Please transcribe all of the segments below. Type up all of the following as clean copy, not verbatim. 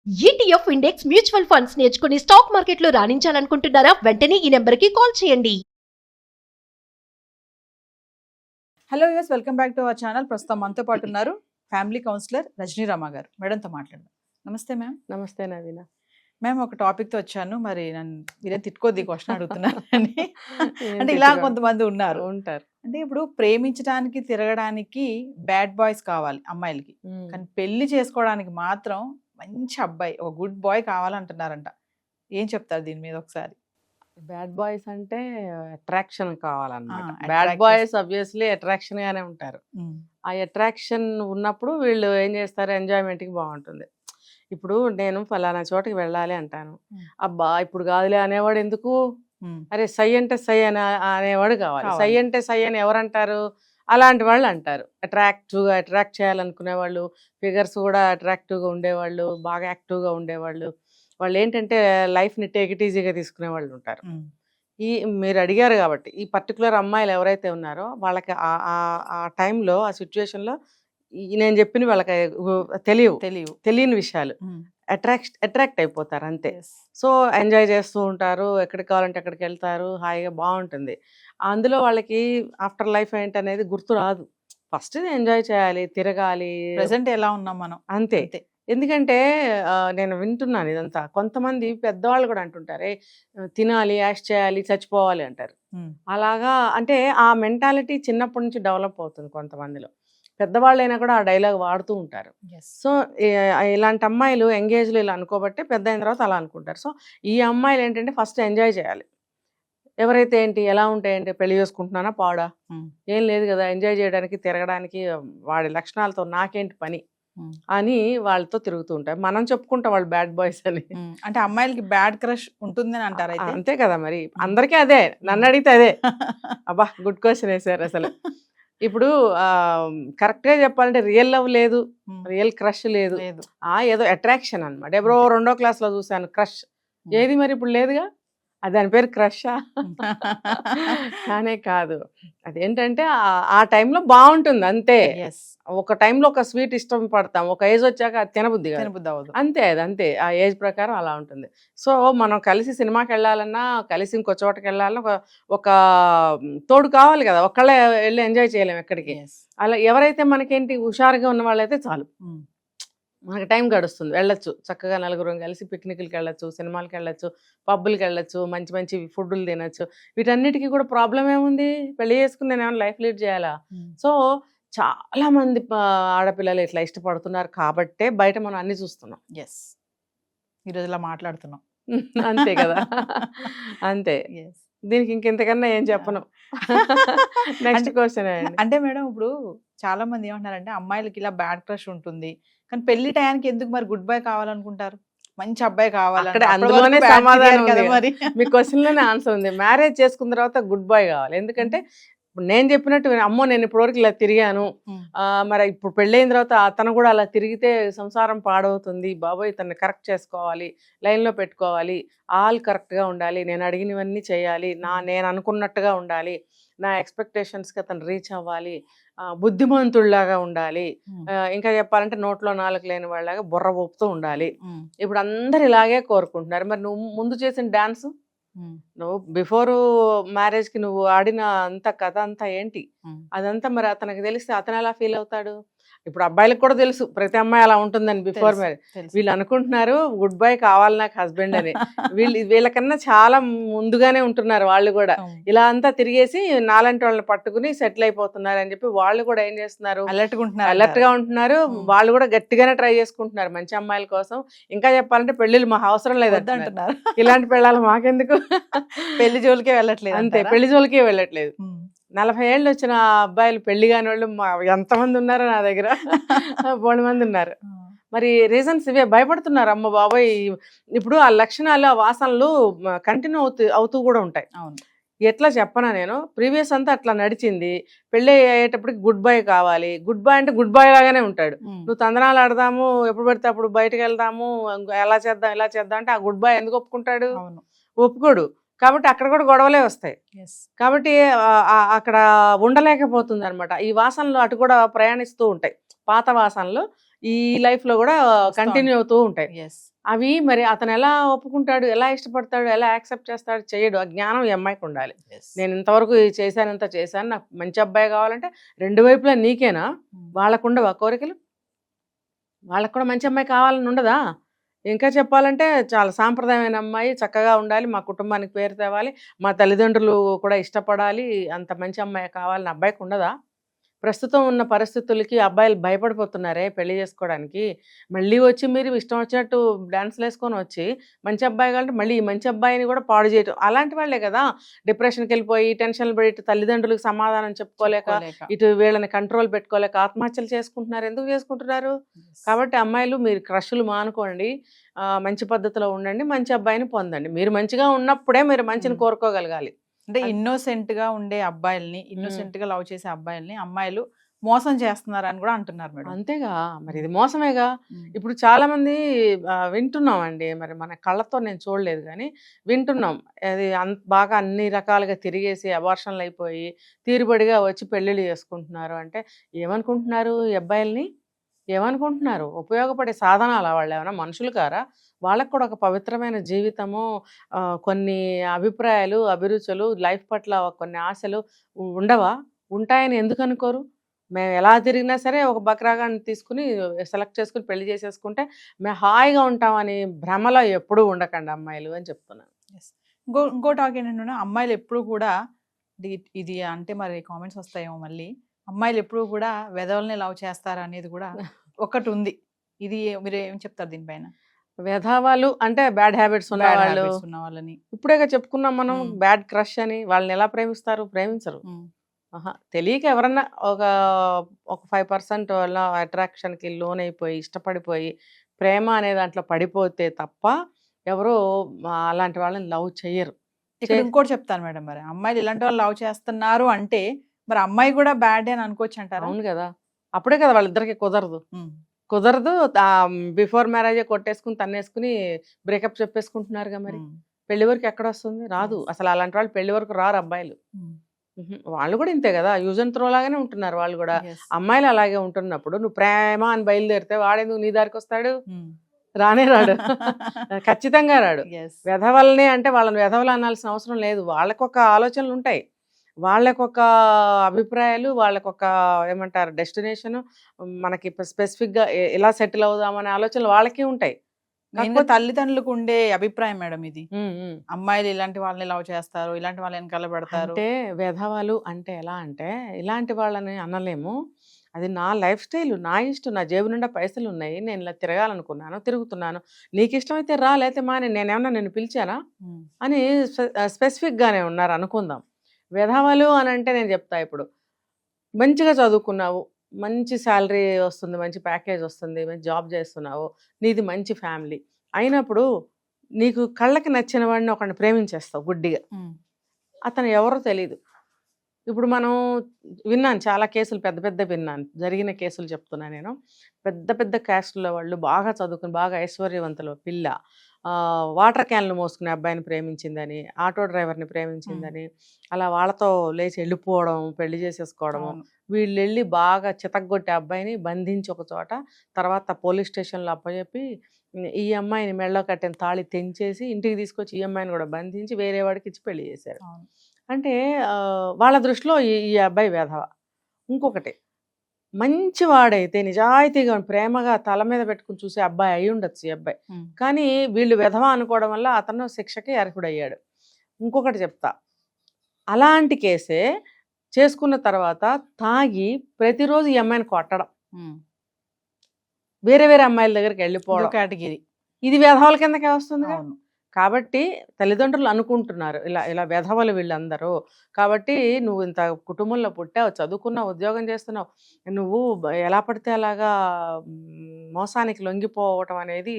ETF index mutual funds నేర్చుకుని stock మార్కెట్లో రాణించాలనుకుంటున్నారా? వెంటనే ఈ నెంబర్కి కాల్ చేయండి. Hello use, welcome back to our channel. ప్రస్తుతం మనతో పాటు ఉన్నారు ఫ్యామిలీ కౌన్సిలర్ రజనీ రామ గారు. మేడంతో మాట్లాడదాం. నమస్తే మ్యామ్. నమస్తే నవీన. మ్యామ్, ఒక టాపిక్తో వచ్చాను. మరి నన్ను మీరే తిట్టుకోద్ది క్వశ్చన్ అడుగుతున్నారు అని. అంటే ఇలా కొంతమంది ఉంటారు. అంటే ఇప్పుడు ప్రేమించడానికి తిరగడానికి బ్యాడ్ బాయ్స్ కావాలి అమ్మాయిలకి, కానీ పెళ్లి చేసుకోవడానికి మాత్రం మంచి అబ్బాయి, ఒక గుడ్ బాయ్ కావాలంటున్నారంట. ఏం చెప్తారు దీని మీద ఒకసారి? బ్యాడ్ బాయ్స్ అంటే అట్రాక్షన్ కావాలన్నమాట. attraction. Bad boys obviously attraction గానే ఉంటారు. ఆ అట్రాక్షన్ ఉన్నప్పుడు వీళ్ళు ఏం చేస్తారు, ఎంజాయ్మెంట్ కి బాగుంటుంది. ఇప్పుడు నేను ఫలానా చోటకి వెళ్ళాలి అంటాను, అబ్బా ఇప్పుడు కాదులే అనేవాడు ఎందుకు, అరే సై అంటే సై అని అనేవాడు కావాలి. సై అంటే సై అని ఎవరంటారు? అలాంటి వాళ్ళు అంటారు. అట్రాక్ట్ చేయాలనుకునే వాళ్ళు, ఫిగర్స్ కూడా అట్రాక్టివ్గా ఉండేవాళ్ళు, బాగా యాక్టివ్గా ఉండేవాళ్ళు, వాళ్ళు ఏంటంటే లైఫ్ని టేక్ ఇట్ ఈజీగా తీసుకునే వాళ్ళు ఉంటారు. ఈ మీరు అడిగారు కాబట్టి ఈ పర్టికులర్ అమ్మాయిలు ఎవరైతే ఉన్నారో వాళ్ళకి ఆ టైంలో, ఆ సిచ్యువేషన్లో నేను చెప్పిన వాళ్ళకి తెలియని విషయాలు అట్రాక్ట్ అయిపోతారు అంతే. సో ఎంజాయ్ చేస్తూ ఉంటారు, ఎక్కడికి కావాలంటే అక్కడికి వెళ్తారు, హాయిగా బాగుంటుంది. అందులో వాళ్ళకి ఆఫ్టర్ లైఫ్ ఏంటనేది గుర్తు రాదు. ఫస్ట్ ఎంజాయ్ చేయాలి, తిరగాలి. ప్రెసెంట్ ఎలా ఉన్నాం మనం అంతే. ఎందుకంటే నేను వింటున్నాను ఇదంతా. కొంతమంది పెద్దవాళ్ళు కూడా అంటుంటారే తినాలి, యాష్ చేయాలి, చచ్చిపోవాలి అంటారు. అలాగా అంటే ఆ మెంటాలిటీ చిన్నప్పటి నుంచి డెవలప్ అవుతుంది కొంతమందిలో. పెద్దవాళ్ళైనా కూడా ఆ డైలాగ్ వాడుతూ ఉంటారు. సో ఇలాంటి అమ్మాయిలు ఎంగేజ్లో ఇలా అనుకోబట్టే పెద్ద అయిన తర్వాత అలా అనుకుంటారు. సో ఈ అమ్మాయిలు ఏంటంటే ఫస్ట్ ఎంజాయ్ చేయాలి. ఎవరైతే ఏంటి, ఎలా ఉంటాయంటే పెళ్లి చేసుకుంటున్నానా పాడా, ఏం లేదు కదా, ఎంజాయ్ చేయడానికి తిరగడానికి వాడి లక్షణాలతో నాకేంటి పని అని వాళ్ళతో తిరుగుతూ ఉంటారు. మనం చెప్పుకుంటాం వాళ్ళు బ్యాడ్ బాయ్స్ అని. అంటే అమ్మాయిలకి బ్యాడ్ క్రష్ ఉంటుందని అంటారు. అంతే కదా మరి, అందరికీ అదే. నన్ను అడిగితే అదే. అబ్బా గుడ్ క్వశ్చన్ వేసారు అసలు. ఇప్పుడు కరెక్ట్గా చెప్పాలంటే రియల్ లవ్ లేదు, రియల్ క్రష్ లేదు, ఏదో అట్రాక్షన్ అనమాట. ఎవరో 2వ క్లాస్లో చూశాను క్రష్, ఏది మరి ఇప్పుడు లేదుగా, అది దాని పేరు క్రషా? కానే కాదు. అదేంటంటే ఆ టైంలో బాగుంటుంది అంతే. ఒక టైంలో ఒక స్వీట్ ఇష్టం పడతాం, ఒక ఏజ్ వచ్చాక అది తినబుద్ధి అవ్వదు అంతే. అది అంతే, ఆ ఏజ్ ప్రకారం అలా ఉంటుంది. సో మనం కలిసి సినిమాకి వెళ్ళాలన్నా, కలిసి ఇంకో చోటకి వెళ్ళాలన్నా ఒక తోడు కావాలి కదా, ఒక్కళ్ళే వెళ్ళి ఎంజాయ్ చేయలేము ఎక్కడికి. అలా ఎవరైతే మనకేంటి హుషారుగా ఉన్న వాళ్ళైతే చాలు, మనకి టైం గడుస్తుంది, వెళ్ళొచ్చు చక్కగా, నలుగురం కలిసి పిక్నిక్లకి వెళ్ళొచ్చు, సినిమాలకి వెళ్ళొచ్చు, పబ్బులకి వెళ్ళొచ్చు, మంచి మంచి ఫుడ్లు తినచ్చు. వీటన్నిటికీ కూడా ప్రాబ్లం ఏముంది, పెళ్లి చేసుకుని నేను ఏమైనా లైఫ్ లీడ్ చేయాలా? సో చాలా మంది ఆడపిల్లలు ఇట్లా ఇష్టపడుతున్నారు కాబట్టే బయట మనం అన్ని చూస్తున్నాం. ఈరోజు ఇలా మాట్లాడుతున్నాం అంతే కదా. అంతే, దీనికి ఇంకెంతకన్నా ఏం చెప్పను. Next question. అంటే మేడం, ఇప్పుడు చాలా మంది ఏమంటారంటే అమ్మాయిలకి ఇలా బ్యాడ్ క్రష్ ఉంటుంది, కానీ పెళ్లి టయానికి ఎందుకు మరి గుడ్ బై కావాలనుకుంటారు, మంచి అబ్బాయి కావాలి. అందులోనే సమాధానం కదా, మరి మీ క్వశ్చన్ లోనే ఆన్సర్ ఉంది. మ్యారేజ్ చేసుకున్న తర్వాత గుడ్ బై కావాలి. ఎందుకంటే నేను చెప్పినట్టు అమ్మో నేను ఇప్పటివరకు ఇలా తిరిగాను, మరి ఇప్పుడు పెళ్ళైన తర్వాత అతను కూడా అలా తిరిగితే సంసారం పాడవుతుంది, బాబోయ్ తనని కరెక్ట్ చేసుకోవాలి, లైన్లో పెట్టుకోవాలి, ఆల్ కరెక్ట్గా ఉండాలి, నేను అడిగినవన్నీ చేయాలి, నేను అనుకున్నట్టుగా ఉండాలి, నా ఎక్స్పెక్టేషన్స్కి అతను రీచ్ అవ్వాలి, బుద్ధిమంతుల్లాగా ఉండాలి, ఇంకా చెప్పాలంటే నోట్లో నాలుగు లేని వాళ్ళలాగా బుర్ర ఊపుతూ ఉండాలి. ఇప్పుడు అందరు ఇలాగే కోరుకుంటున్నారు. మరి నువ్వు ముందు చేసిన డాన్స్, నువ్వు బిఫోర్ మ్యారేజ్ కి నువ్వు ఆడిన అంత కథ అంతా ఏంటి, అదంతా మరి అతనికి తెలిస్తే అతను ఎలా ఫీల్ అవుతాడు? ఇప్పుడు అబ్బాయిలకు కూడా తెలుసు ప్రతి అమ్మాయి అలా ఉంటుందని బిఫోర్ మ్యారేజ్. వీళ్ళు అనుకుంటున్నారు గుడ్ బై కావాలి నాకు హస్బెండ్ అని. వీళ్ళకన్నా చాలా ముందుగానే ఉంటున్నారు వాళ్ళు కూడా. ఇలా అంతా తిరిగేసి నాలంటి వాళ్ళని పట్టుకుని సెటిల్ అయిపోతున్నారు అని చెప్పి వాళ్ళు కూడా ఏం చేస్తున్నారు, అలర్ట్ గా ఉంటున్నారు. వాళ్ళు కూడా గట్టిగానే ట్రై చేసుకుంటున్నారు మంచి అమ్మాయిల కోసం. ఇంకా చెప్పాలంటే పెళ్లిళ్ళు మాకు అవసరం లేదు అంటున్నారు. ఇలాంటి పెళ్ళాలి మాకెందుకు, పెళ్లి జోలికే వెళ్ళట్లేదు. అంతే, పెళ్లి జోలికే వెళ్ళట్లేదు. 40 ఏళ్ళు వచ్చిన అబ్బాయిలు పెళ్లి కాని వాళ్ళు ఎంతమంది ఉన్నారో నా దగ్గర, 3 మంది ఉన్నారు. మరి రీజన్స్ ఇవే, భయపడుతున్నారు. అమ్మ బాబాయ్, ఇప్పుడు ఆ లక్షణాలు, ఆ వాసనలు కంటిన్యూ అవుతూ కూడా ఉంటాయి. ఎట్లా చెప్పనా, నేను ప్రీవియస్ అంతా అట్లా నడిచింది, పెళ్ళి అయ్యేటప్పటికి గుడ్ బై కావాలి. గుడ్ బై అంటే గుడ్ బై లాగానే ఉంటాడు. నువ్వు తందనాలు ఆడదాము, ఎప్పుడు పడితే అప్పుడు బయటకు వెళ్దాము, ఎలా చేద్దాం ఇలా చేద్దాం అంటే ఆ గుడ్ బై ఎందుకు ఒప్పుకుంటాడు? ఒప్పుకోడు. కాబట్టి అక్కడ కూడా గొడవలే వస్తాయి. కాబట్టి అక్కడ ఉండలేకపోతుంది అనమాట. ఈ వాసనలు అటు కూడా ప్రయాణిస్తూ ఉంటాయి, పాత వాసనలు ఈ లైఫ్ లో కూడా కంటిన్యూ అవుతూ ఉంటాయి. అవి మరి అతను ఎలా ఒప్పుకుంటాడు, ఎలా ఇష్టపడతాడు, ఎలా యాక్సెప్ట్ చేస్తాడు, చేయడు. ఆ జ్ఞానం ఈ అమ్మాయికి ఉండాలి. నేను ఇంతవరకు చేశాను, ఇంత చేశాను, నాకు మంచి అబ్బాయి కావాలంటే రెండు వైపులా నీకేనా? వాళ్ళకుండవా కోరికలు? వాళ్ళకు కూడా మంచి అమ్మాయి కావాలని ఉండదా? ఇంకా చెప్పాలంటే చాలా సాంప్రదాయమైన అమ్మాయి, చక్కగా ఉండాలి, మా కుటుంబానికి పేరు తేవాలి, మా తల్లిదండ్రులు కూడా ఇష్టపడాలి, అంత మంచి అమ్మాయి కావాలని అబ్బాయికి ఉండదా? ప్రస్తుతం ఉన్న పరిస్థితులకి అబ్బాయిలు భయపడిపోతున్నారే పెళ్లి చేసుకోవడానికి. మళ్ళీ వచ్చి మీరు ఇష్టం వచ్చినట్టు డాన్స్లు వేసుకొని వచ్చి మంచి అబ్బాయి కావాలంటే మళ్ళీ ఈ మంచి అబ్బాయిని కూడా పాడు చేయటం. అలాంటి వాళ్ళే కదా డిప్రెషన్కి వెళ్ళిపోయి టెన్షన్లు పడి ఇటు తల్లిదండ్రులకు సమాధానం చెప్పుకోలేక, ఇటు వీళ్ళని కంట్రోల్ పెట్టుకోలేక ఆత్మహత్యలు చేసుకుంటున్నారు. ఎందుకు చేసుకుంటున్నారు? కాబట్టి అమ్మాయిలు మీరు క్రష్లు మానుకోండి, మంచి పద్ధతిలో ఉండండి, మంచి అబ్బాయిని పొందండి. మీరు మంచిగా ఉన్నప్పుడే మీరు మంచిని కోరుకోగలగాలి. అంటే ఇన్నోసెంట్ గా ఉండే అబ్బాయిల్ని, ఇన్నోసెంట్ గా లవ్ చేసే అబ్బాయిల్ని అమ్మాయిలు మోసం చేస్తున్నారు అని కూడా అంటున్నారు మేడం. అంతేగా, మరి ఇది మోసమేగా. ఇప్పుడు చాలా మంది వింటున్నాం అండి, మరి మన కళ్ళతో నేను చూడలేదు కానీ వింటున్నాం. అది బాగా అన్ని రకాలుగా తిరిగేసి అబార్షన్లు అయిపోయి తీరుబడిగా వచ్చి పెళ్ళిళ్ళు చేసుకుంటున్నారు. అంటే ఏమనుకుంటున్నారు ఈ అబ్బాయిల్ని? ఏమనుకుంటున్నారు? ఉపయోగపడే సాధనాలా వాళ్ళు? ఏమైనా మనుషులు కారా? వాళ్ళకు కూడా ఒక పవిత్రమైన జీవితము, కొన్ని అభిప్రాయాలు, అభిరుచులు, లైఫ్ పట్ల కొన్ని ఆశలు ఉండవా? ఉంటాయని ఎందుకు అనుకోరు? మేము ఎలా తిరిగినా సరే ఒక బక్రాగాన్ని తీసుకుని సెలెక్ట్ చేసుకుని పెళ్లి చేసేసుకుంటే మేము హాయిగా ఉంటామని భ్రమలో ఎప్పుడూ ఉండకండి అమ్మాయిలు అని చెప్తున్నాను. ఇంకో టాక్ ఏంటంటే అమ్మాయిలు ఎప్పుడు కూడా ఇది అంటే మరి కామెంట్స్ వస్తాయేమో మళ్ళీ, అమ్మాయిలు ఎప్పుడు కూడా వెధవల్ని లవ్ చేస్తారు అనేది కూడా ఒకటి ఉంది. ఇది మీరు ఏం చెప్తారు దీనిపైన? వెధవాళ్ళు అంటే బ్యాడ్ హ్యాబిట్స్ ఉన్న వాళ్ళని ఇప్పుడేగా చెప్పుకున్నాం మనం, బ్యాడ్ క్రష్ అని. వాళ్ళని ఎలా ప్రేమిస్తారు? ప్రేమించరు. తెలియక ఎవరన్నా ఒక 5% వల్ల అట్రాక్షన్కి లోన్ అయిపోయి ఇష్టపడిపోయి ప్రేమ అనే దాంట్లో పడిపోతే తప్ప ఎవరు అలాంటి వాళ్ళని లవ్ చెయ్యరు. ఇక్కడ ఇంకోటి చెప్తాను మేడం, మరి అమ్మాయిలు ఇలాంటి వాళ్ళు లవ్ చేస్తున్నారు అంటే మరి అమ్మాయి కూడా బ్యాడ్ అని అనుకోవచ్చు అంటారు. అవును కదా, అప్పుడే కదా వాళ్ళిద్దరికి కుదరదు. బిఫోర్ మ్యారేజ్ కొట్టేసుకుని తన్నేసుకుని బ్రేకప్ చెప్పేసుకుంటున్నారుగా. మరి పెళ్లి వరకు ఎక్కడ వస్తుంది? రాదు అసలు. అలాంటి వాళ్ళు పెళ్లి వరకు రారు అబ్బాయిలు. వాళ్ళు కూడా ఇంతే కదా, యూజ్ అండ్ త్రో లాగానే ఉంటున్నారు వాళ్ళు కూడా. అమ్మాయిలు అలాగే ఉంటున్నప్పుడు నువ్వు ప్రేమ అని బయలుదేరితే వాడేందుకు నీ దారికి వస్తాడు? రానే రాడు. ఖచ్చితంగా రాడు. వెధవల్ని అంటే వాళ్ళని వెధవలు అనాల్సిన అవసరం లేదు. వాళ్ళకొక ఆలోచనలు ఉంటాయి, వాళ్ళకొక అభిప్రాయాలు, వాళ్ళకొక ఏమంటారు డెస్టినేషన్, మనకి స్పెసిఫిక్గా ఎలా సెటిల్ అవుదామనే ఆలోచనలు వాళ్ళకి ఉంటాయి. తల్లిదండ్రులకు ఉండే అభిప్రాయం మేడం ఇది. అమ్మాయిలు ఇలాంటి వాళ్ళని లవ్ చేస్తారు, ఇలాంటి వాళ్ళని వెనకాల పెడతారు. అంటే వెధవలు అంటే ఎలా అంటే ఇలాంటి వాళ్ళని అనలేము. అది నా లైఫ్ స్టైల్, నా ఇష్టం, నా జేబు నిండా పైసలు ఉన్నాయి, నేను ఇలా తిరగాలనుకున్నాను, తిరుగుతున్నాను, నీకు ఇష్టమైతే రా, లేకపోతే మా నేనేమన్నా నిన్ను పిలిచానా అని స్పెసిఫిక్గానే ఉన్నారు అనుకుందాం. వెధవలు అని అంటే నేను చెప్తా, ఇప్పుడు మంచిగా చదువుకున్నావు, మంచి శాలరీ వస్తుంది, మంచి ప్యాకేజ్ వస్తుంది, మంచి జాబ్ చేస్తున్నావు, నీది మంచి ఫ్యామిలీ అయినప్పుడు నీకు కళ్ళకి నచ్చిన వాడిని ఒకరిని ప్రేమించేస్తావు గుడ్డిగా. అతను ఎవరో తెలీదు. ఇప్పుడు మనం విన్నాను చాలా కేసులు, పెద్ద పెద్ద విన్నాను, జరిగిన కేసులు చెప్తున్నా నేను. పెద్ద పెద్ద క్యాస్ట్లో వాళ్ళు బాగా చదువుకుని బాగా ఐశ్వర్యవంతులు పిల్ల వాటర్ క్యాన్లు మోసుకునే అబ్బాయిని ప్రేమించిందని, ఆటో డ్రైవర్ని ప్రేమించిందని, అలా వాళ్ళతో లేచి వెళ్ళిపోవడం, పెళ్లి చేసేసుకోవడము. వీళ్ళు వెళ్ళి బాగా చితగ్గొట్టే అబ్బాయిని బంధించి ఒక చోట, తర్వాత పోలీస్ స్టేషన్లో అప్పచెప్పి ఈ అమ్మాయిని మెళ్ళో కట్టిన తాళి తెంచేసి ఇంటికి తీసుకొచ్చి ఈ అమ్మాయిని కూడా బంధించి వేరే వాడికి ఇచ్చి పెళ్లి చేశారు. అంటే వాళ్ళ దృష్టిలో ఈ అబ్బాయి వెధవ. ఇంకొకటి, మంచివాడైతే నిజాయితీగా ప్రేమగా తల మీద పెట్టుకుని చూసే అబ్బాయి అయి ఉండొచ్చు ఈ అబ్బాయి, కానీ వీళ్ళు వెధవ అనుకోవడం వల్ల అతను శిక్షకి అర్హుడయ్యాడు. ఇంకొకటి చెప్తా, అలాంటి కేసే చేసుకున్న తర్వాత తాగి ప్రతిరోజు ఈ అమ్మాయిని కొట్టడం, వేరే వేరే అమ్మాయిల దగ్గరికి వెళ్ళిపోవడం కేటగిరీ, ఇది వెధవల కిందకే వస్తుంది. కాబట్టి తల్లిదండ్రులు అనుకుంటున్నారు ఇలా ఇలా వెధవలు వీళ్ళందరూ, కాబట్టి నువ్వు ఇంత కుటుంబంలో పుట్టావు, చదువుకున్నావు, ఉద్యోగం చేస్తున్నావు, నువ్వు ఎలా పడితే అలాగా మోసానికి లొంగిపోవటం అనేది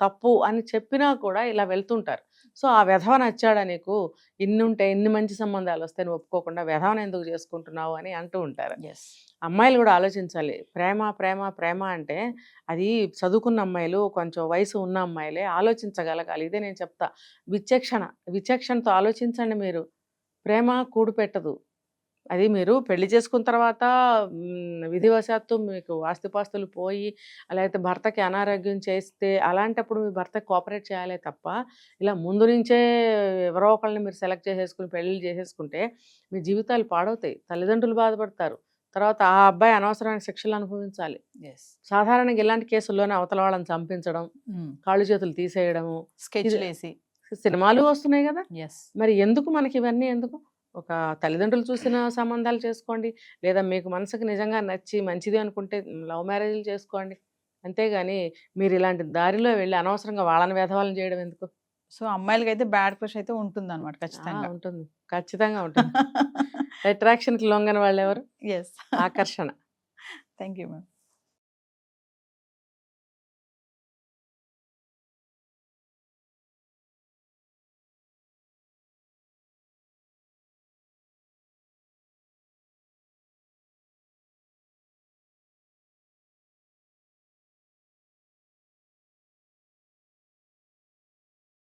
తప్పు అని చెప్పినా కూడా ఇలా వెళ్తుంటారు. సో ఆ వెధవ నచ్చాడా నీకు, ఇన్ని మంచి సంబంధాలు వస్తే నువ్వు ఒప్పుకోకుండా వెధవను ఎందుకు చేసుకుంటున్నావు అని అంటూ ఉంటారు. అమ్మాయిలు కూడా ఆలోచించాలి. ప్రేమ ప్రేమ ప్రేమ అంటే అది చదువుకున్న అమ్మాయిలు, కొంచెం వయసు ఉన్న అమ్మాయిలే ఆలోచించగలగాలి. ఇదే నేను చెప్తా, విచక్షణతో ఆలోచించండి మీరు. ప్రేమ కూడు పెట్టదు, అది మీరు పెళ్లి చేసుకున్న తర్వాత విధివశాత్తు మీకు ఆస్తిపాస్తులు పోయి లేకపోతే భర్తకి అనారోగ్యం చేస్తే అలాంటప్పుడు మీ భర్త కోఆపరేట్ చేయాలే తప్ప ఇలా ముందు నుంచే ఎవరో ఒకళ్ళని మీరు సెలెక్ట్ చేసేసుకుని పెళ్ళిళ్ళు చేసేసుకుంటే మీ జీవితాలు పాడవుతాయి, తల్లిదండ్రులు బాధపడతారు, తర్వాత ఆ అబ్బాయి అనవసరమైన శిక్షలు అనుభవించాలి. సాధారణంగా ఇలాంటి కేసుల్లోనే అవతల వాళ్ళని చంపించడం, కాళ్ళు చేతులు తీసేయడము, స్కెచ్ వేసి సినిమాలు వస్తున్నాయి కదా. ఎస్ మరి ఎందుకు మనకి ఇవన్నీ ఎందుకు? ఒక తల్లిదండ్రులు చూసిన సంబంధాలు చేసుకోండి, లేదా మీకు మనసుకు నిజంగా నచ్చి మంచిది అనుకుంటే లవ్ మ్యారేజ్లు చేసుకోండి. అంతేగాని మీరు ఇలాంటి దారిలో వెళ్ళి అనవసరంగా వాళ్ళని వేధవాళ్ళని చేయడం ఎందుకు? సో అమ్మాయిలకి అయితే బ్యాడ్ క్రష్ అయితే ఉంటుంది అనమాట ఖచ్చితంగా. ఉంటుంది, ఖచ్చితంగా ఉంటుంది. అట్రాక్షన్కి లొంగని వాళ్ళు ఎవరు? ఎస్ ఆకర్షణ. Thank you ma'am.